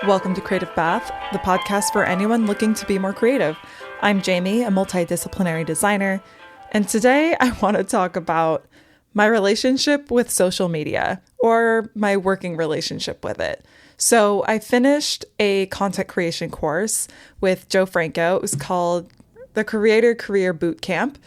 Welcome to Creative Bath, the podcast for anyone looking to be more creative. I'm Jamie, a multidisciplinary designer, and today I want to talk about my relationship with social media, or my working relationship with it. So I finished a content creation course with Joe Franco. It was called the Creator Career Bootcamp,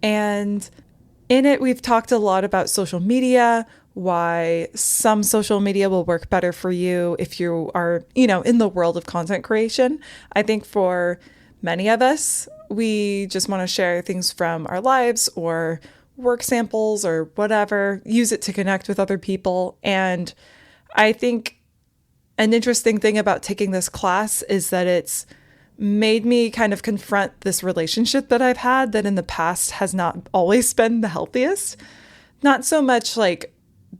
and in it we've talked a lot about social media, why some social media will work better for you if you are, in the world of content creation. I think for many of us, we just want to share things from our lives or work samples or whatever, use it to connect with other people. And I think an interesting thing about taking this class is that it's made me kind of confront this relationship that I've had that in the past has not always been the healthiest. Not so much like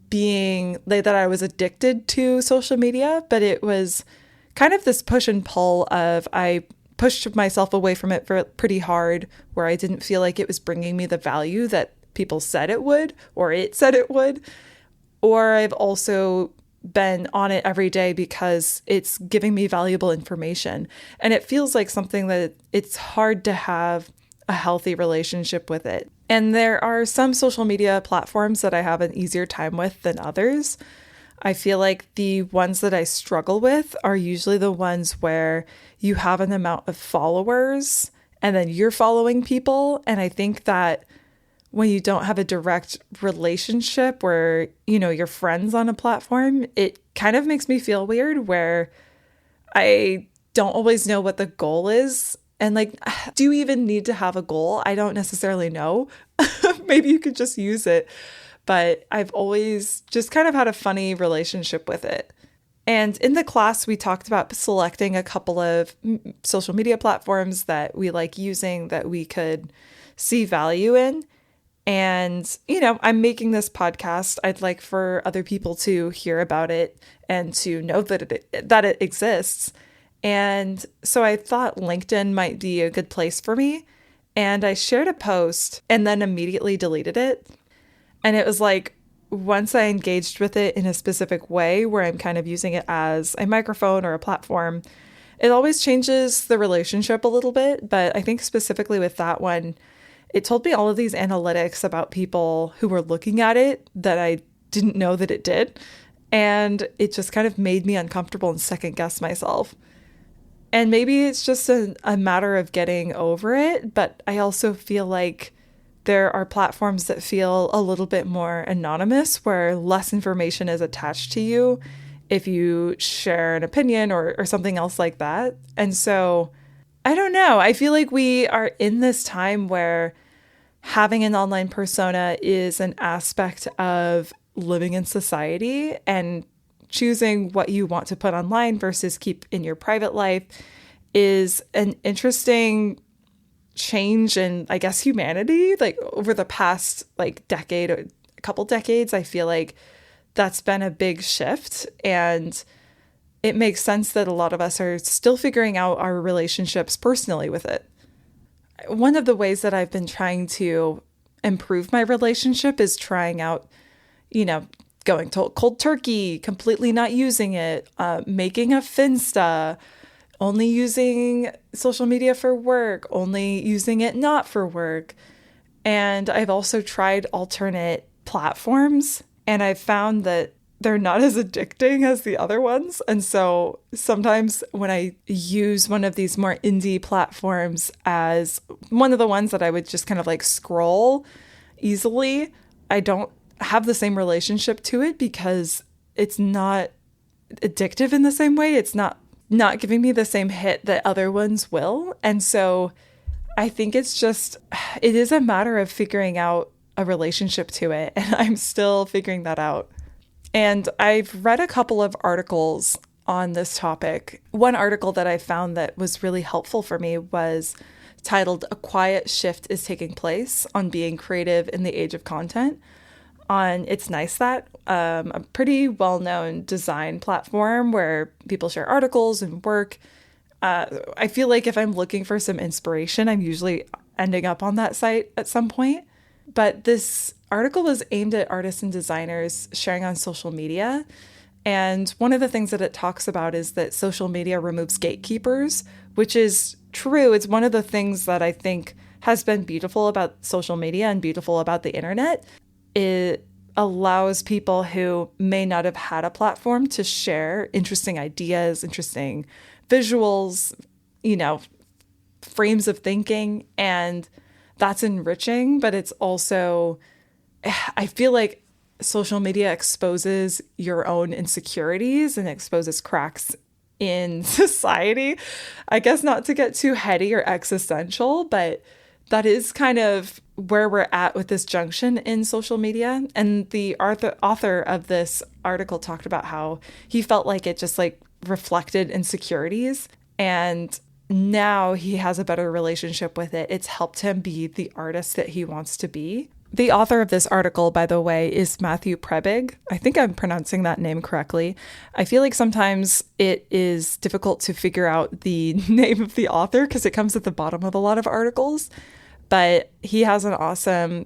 being that I was addicted to social media, but it was kind of this push and pull of I pushed myself away from it for pretty hard, where I didn't feel like it was bringing me the value that people said it would, or it said it would. Or I've also been on it every day because it's giving me valuable information. And it feels like something that it's hard to have a healthy relationship with it. And there are some social media platforms that I have an easier time with than others. I feel like the ones that I struggle with are usually the ones where you have an amount of followers and then you're following people. And I think that when you don't have a direct relationship where, you're friends on a platform, it kind of makes me feel weird where I don't always know what the goal is. And do you even need to have a goal? I don't necessarily know. Maybe you could just use it. But I've always just kind of had a funny relationship with it. And in the class, we talked about selecting a couple of social media platforms that we like using, that we could see value in. And, I'm making this podcast. I'd like for other people to hear about it and to know that it exists. And so I thought LinkedIn might be a good place for me. And I shared a post and then immediately deleted it. And it was like, once I engaged with it in a specific way where I'm kind of using it as a microphone or a platform, it always changes the relationship a little bit. But I think specifically with that one, it told me all of these analytics about people who were looking at it that I didn't know that it did. And it just kind of made me uncomfortable and second guess myself. And maybe it's just a matter of getting over it, but I also feel like there are platforms that feel a little bit more anonymous, where less information is attached to you if you share an opinion or something else like that. And so, I don't know. I feel like we are in this time where having an online persona is an aspect of living in society, and choosing what you want to put online versus keep in your private life is an interesting change in, I guess, humanity. Like over the past decade or a couple decades, I feel like that's been a big shift, and it makes sense that a lot of us are still figuring out our relationships personally with it. One of the ways that I've been trying to improve my relationship is trying out, going to cold turkey, completely not using it, making a Finsta, only using social media for work, only using it not for work. And I've also tried alternate platforms, and I've found that they're not as addicting as the other ones. And so sometimes when I use one of these more indie platforms as one of the ones that I would just kind of scroll easily, I don't have the same relationship to it because it's not addictive in the same way. It's not giving me the same hit that other ones will. And so I think it is a matter of figuring out a relationship to it. And I'm still figuring that out. And I've read a couple of articles on this topic. One article that I found that was really helpful for me was titled "A Quiet Shift is Taking Place on Being Creative in the Age of Content" on It's Nice That, a pretty well-known design platform where people share articles and work. I feel like if I'm looking for some inspiration, I'm usually ending up on that site at some point. But this article was aimed at artists and designers sharing on social media. And one of the things that it talks about is that social media removes gatekeepers, which is true. It's one of the things that I think has been beautiful about social media and beautiful about the internet. It allows people who may not have had a platform to share interesting ideas, interesting visuals, frames of thinking. And that's enriching, but it's also, I feel like social media exposes your own insecurities and exposes cracks in society. I guess not to get too heady or existential, but that is kind of where we're at with this junction in social media. And the author of this article talked about how he felt like it just reflected insecurities. And now he has a better relationship with it. It's helped him be the artist that he wants to be. The author of this article, by the way, is Matthew Prebig. I think I'm pronouncing that name correctly. I feel like sometimes it is difficult to figure out the name of the author because it comes at the bottom of a lot of articles. But he has an awesome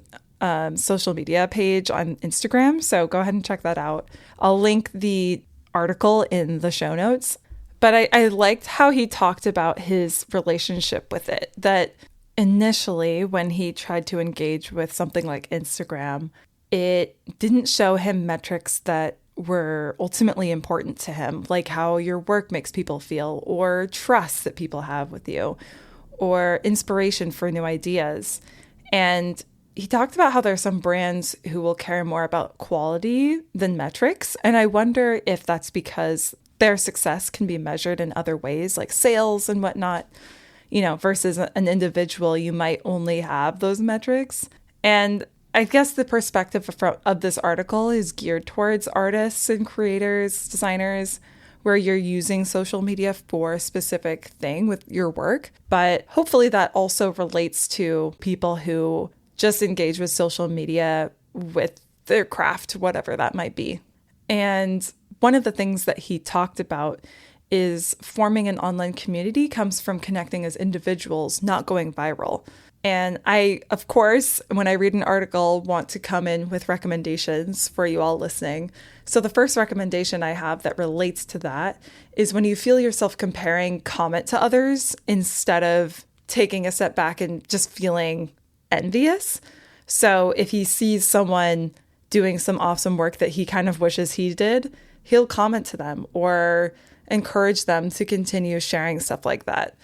social media page on Instagram, so go ahead and check that out. I'll link the article in the show notes. But I liked how he talked about his relationship with it, that initially, when he tried to engage with something like Instagram, it didn't show him metrics that were ultimately important to him, like how your work makes people feel, or trust that people have with you, or inspiration for new ideas. And he talked about how there are some brands who will care more about quality than metrics. And I wonder if that's because their success can be measured in other ways, like sales and whatnot. Versus an individual, you might only have those metrics. And I guess the perspective of this article is geared towards artists and creators, designers, where you're using social media for a specific thing with your work. But hopefully that also relates to people who just engage with social media with their craft, whatever that might be. And one of the things that he talked about is forming an online community comes from connecting as individuals, not going viral. And I, of course, when I read an article, want to come in with recommendations for you all listening. So the first recommendation I have that relates to that is when you feel yourself comparing comment to others instead of taking a step back and just feeling envious. So if he sees someone doing some awesome work that he kind of wishes he did, he'll comment to them or encourage them to continue sharing stuff like that.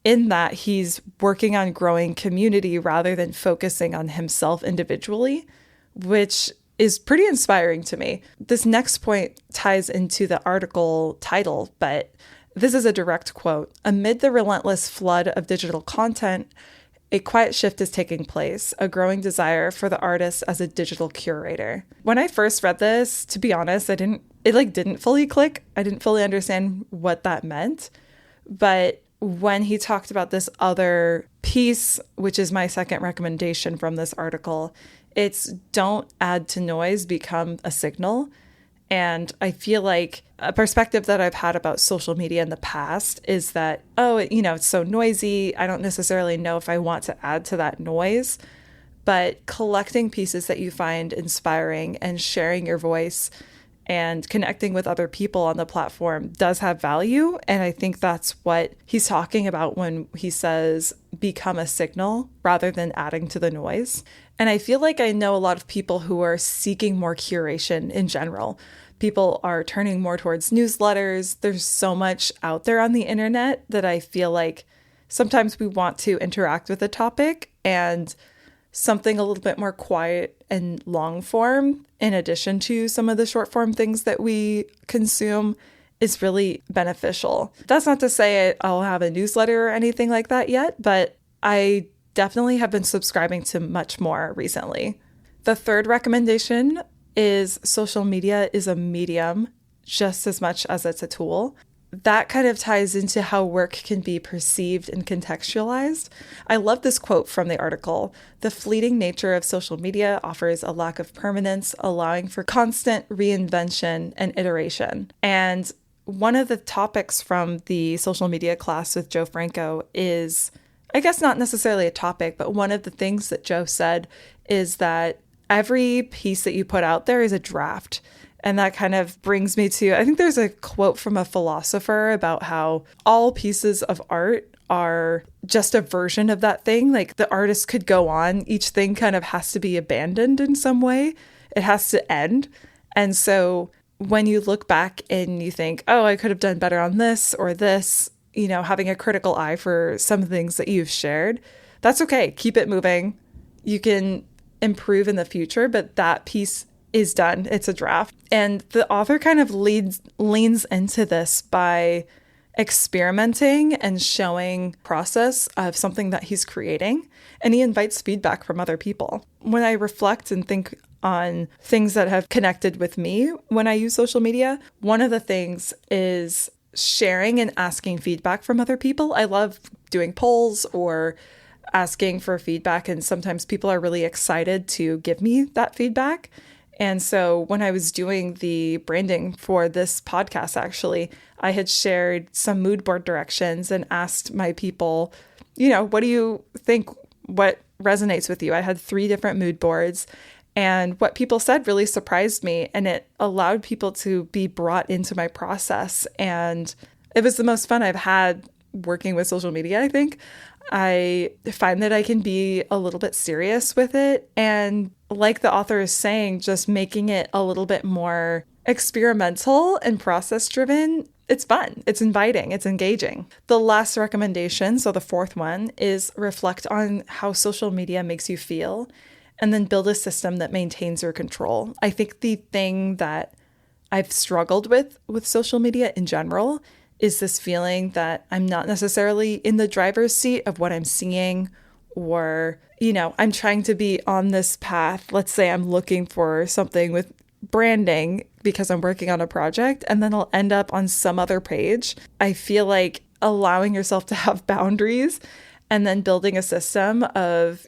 In that, he's working on growing community rather than focusing on himself individually, which is pretty inspiring to me. This next point ties into the article title, but this is a direct quote. Amid the relentless flood of digital content, a quiet shift is taking place, a growing desire for the artist as a digital curator. When I first read this, to be honest, it didn't fully click. I didn't fully understand what that meant. But when he talked about this other piece, which is my second recommendation from this article, it's don't add to noise, become a signal. And I feel like a perspective that I've had about social media in the past is that, it's so noisy. I don't necessarily know if I want to add to that noise, but collecting pieces that you find inspiring and sharing your voice and connecting with other people on the platform does have value. And I think that's what he's talking about when he says become a signal rather than adding to the noise. And I feel like I know a lot of people who are seeking more curation in general. People are turning more towards newsletters. There's so much out there on the internet that I feel like sometimes we want to interact with a topic, and something a little bit more quiet and long form, in addition to some of the short form things that we consume, is really beneficial. That's not to say I'll have a newsletter or anything like that yet, but I definitely have been subscribing to much more recently. The third recommendation is social media is a medium just as much as it's a tool. That kind of ties into how work can be perceived and contextualized. I love this quote from the article. The fleeting nature of social media offers a lack of permanence, allowing for constant reinvention and iteration. And one of the topics from the social media class with Joe Franco is, I guess not necessarily a topic, but one of the things that Joe said is that every piece that you put out there is a draft. And that kind of brings me to, I think there's a quote from a philosopher about how all pieces of art are just a version of that thing. Like the artist could go on, each thing kind of has to be abandoned in some way. It has to end. And so when you look back and you think, oh, I could have done better on this or this, having a critical eye for some things that you've shared, that's okay. Keep it moving. You can improve in the future, but that piece is done. It's a draft. And the author kind of leans into this by experimenting and showing process of something that he's creating. And he invites feedback from other people. When I reflect and think on things that have connected with me when I use social media, one of the things is sharing and asking feedback from other people. I love doing polls or asking for feedback, and sometimes people are really excited to give me that feedback. And so when I was doing the branding for this podcast, actually, I had shared some mood board directions and asked my people, what do you think? What resonates with you? I had 3 different mood boards, and what people said really surprised me, and it allowed people to be brought into my process. And it was the most fun I've had working with social media, I think. I find that I can be a little bit serious with it. And like the author is saying, just making it a little bit more experimental and process driven. It's fun. It's inviting. It's engaging. The last recommendation, so the 4th one, is reflect on how social media makes you feel and then build a system that maintains your control. I think the thing that I've struggled with social media in general is this feeling that I'm not necessarily in the driver's seat of what I'm seeing, or, I'm trying to be on this path. Let's say I'm looking for something with branding because I'm working on a project, and then I'll end up on some other page. I feel like allowing yourself to have boundaries and then building a system of,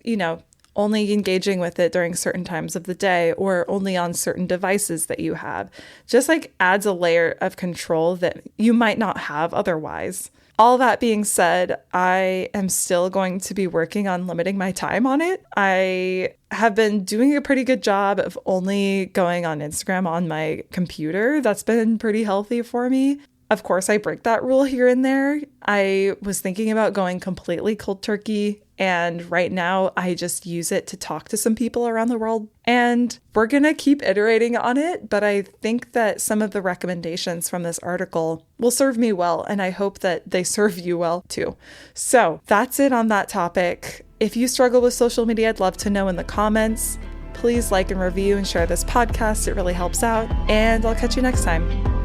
only engaging with it during certain times of the day or only on certain devices that you have, just like adds a layer of control that you might not have otherwise. All that being said, I am still going to be working on limiting my time on it. I have been doing a pretty good job of only going on Instagram on my computer. That's been pretty healthy for me. Of course, I break that rule here and there. I was thinking about going completely cold turkey, and right now I just use it to talk to some people around the world. And we're going to keep iterating on it, but I think that some of the recommendations from this article will serve me well, and I hope that they serve you well too. So that's it on that topic. If you struggle with social media, I'd love to know in the comments. Please like and review and share this podcast. It really helps out, and I'll catch you next time.